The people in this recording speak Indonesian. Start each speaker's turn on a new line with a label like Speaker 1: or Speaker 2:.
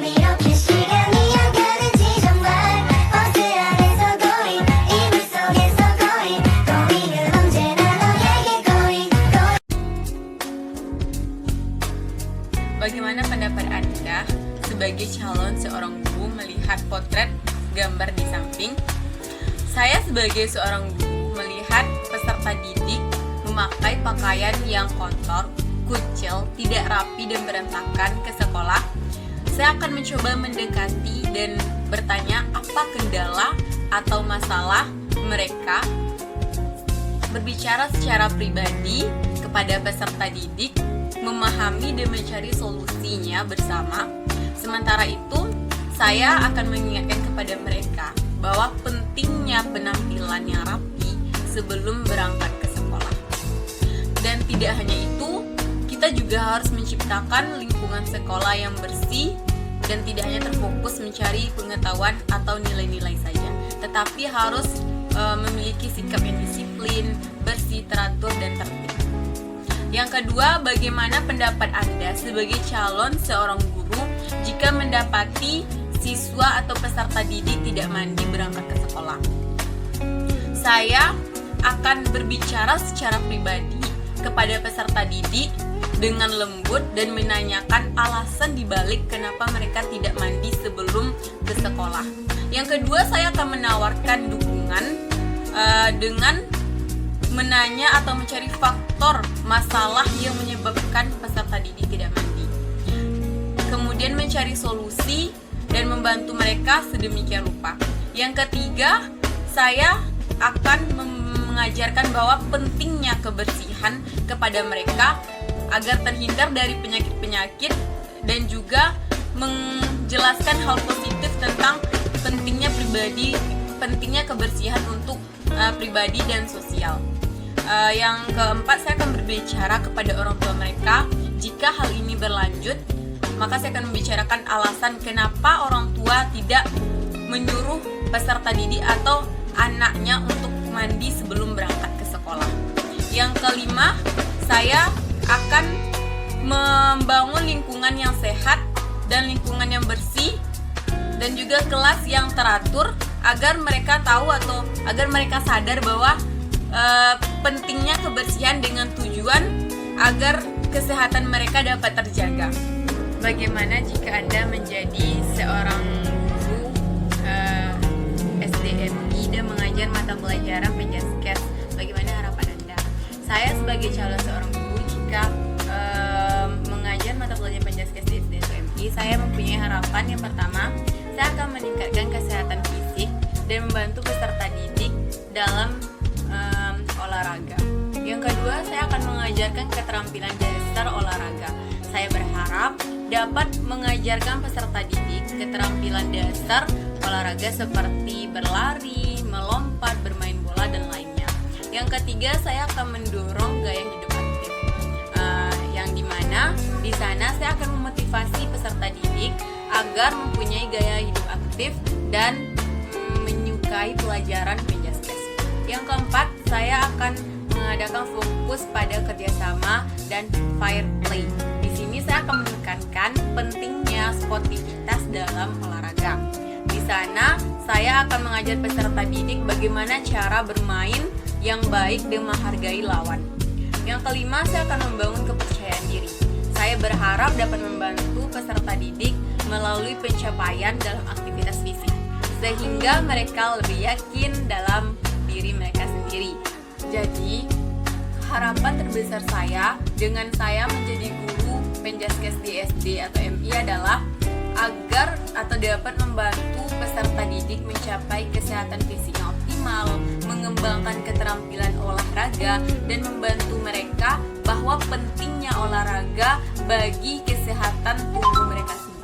Speaker 1: 이렇게 시간이 안 가는지 정말 버스 안에서 고인 이불 속에서 고인은 언제나 너에게 고인.
Speaker 2: Bagaimana pendapat Anda sebagai calon seorang guru melihat potret gambar di samping? Saya sebagai seorang guru melihat peserta didik memakai pakaian yang kotor, kucil, tidak rapi dan berantakan ke sekolah. Saya akan mencoba mendekati dan bertanya apa kendala atau masalah mereka, berbicara secara pribadi kepada peserta didik, memahami dan mencari solusinya bersama. Sementara itu, saya akan mengingatkan kepada mereka bahwa pentingnya penampilan yang rapi sebelum berangkat ke sekolah. Dan tidak hanya itu, kita juga harus menciptakan lingkungan sekolah yang bersih dan tidak hanya terfokus mencari pengetahuan atau nilai-nilai saja, tetapi harus memiliki sikap yang disiplin, bersih, teratur, dan tertib. Yang kedua, bagaimana pendapat Anda sebagai calon seorang guru jika mendapati siswa atau peserta didik tidak mandi berangkat ke sekolah? Saya akan berbicara secara pribadi kepada peserta didik dengan lembut dan menanyakan alasan dibalik kenapa mereka tidak mandi sebelum ke sekolah. Yang kedua, saya akan menawarkan dukungan dengan menanya atau mencari faktor masalah yang menyebabkan peserta didik tidak mandi. Kemudian mencari solusi dan membantu mereka sedemikian rupa. Yang ketiga, saya akan mengajarkan bahwa pentingnya kebersihan kepada mereka agar terhindar dari penyakit-penyakit dan juga menjelaskan hal positif tentang pentingnya kebersihan untuk pribadi dan sosial. Yang keempat, saya akan berbicara kepada orang tua mereka. Jika hal ini berlanjut, maka saya akan membicarakan alasan kenapa orang tua tidak menyuruh peserta didik atau anaknya untuk mandi sebelum berangkat ke sekolah. Yang kelima, saya akan membangun lingkungan yang sehat dan lingkungan yang bersih dan juga kelas yang teratur agar mereka tahu atau agar mereka sadar bahwa pentingnya kebersihan dengan tujuan agar kesehatan mereka dapat terjaga. Bagaimana jika Anda menjadi seorang guru SDMI dan mengajar mata pelajaran Penjaskes? Bagaimana harapan Anda? Saya sebagai calon seorang guru jika mengajar mata pelajaran Penjaskes di SDMI, saya mempunyai harapan. Yang pertama, saya akan meningkatkan kesehatan fisik dan membantu peserta didik dalam olahraga. Yang kedua, saya akan mengajarkan keterampilan dasar olahraga. Saya berharap dapat mengajarkan peserta didik keterampilan dasar olahraga seperti berlari, melompat, bermain bola, dan lainnya. Yang ketiga, saya akan mendorong gaya hidup aktif, yang dimana di sana saya akan memotivasi peserta didik agar mempunyai gaya hidup aktif dan menyukai pelajaran Penjaskes. Yang keempat, saya akan mengadakan fokus pada kerjasama dan fair play. Di sini saya akan menekankan pentingnya sportivitas dalam olahraga. Di sana saya akan mengajar peserta didik bagaimana cara bermain yang baik dan menghargai lawan. Yang kelima, saya akan membangun kepercayaan diri. Saya berharap dapat membantu peserta didik melalui pencapaian dalam aktivitas fisik, sehingga mereka lebih yakin dalam diri mereka sendiri. Jadi, harapan terbesar saya dengan saya menjadi guru Penjaskes di SD atau MI adalah agar atau dapat membantu peserta didik mencapai kesehatan fisik yang optimal, mengembangkan keterampilan olahraga, dan membantu mereka bahwa pentingnya olahraga bagi kesehatan tubuh mereka sendiri.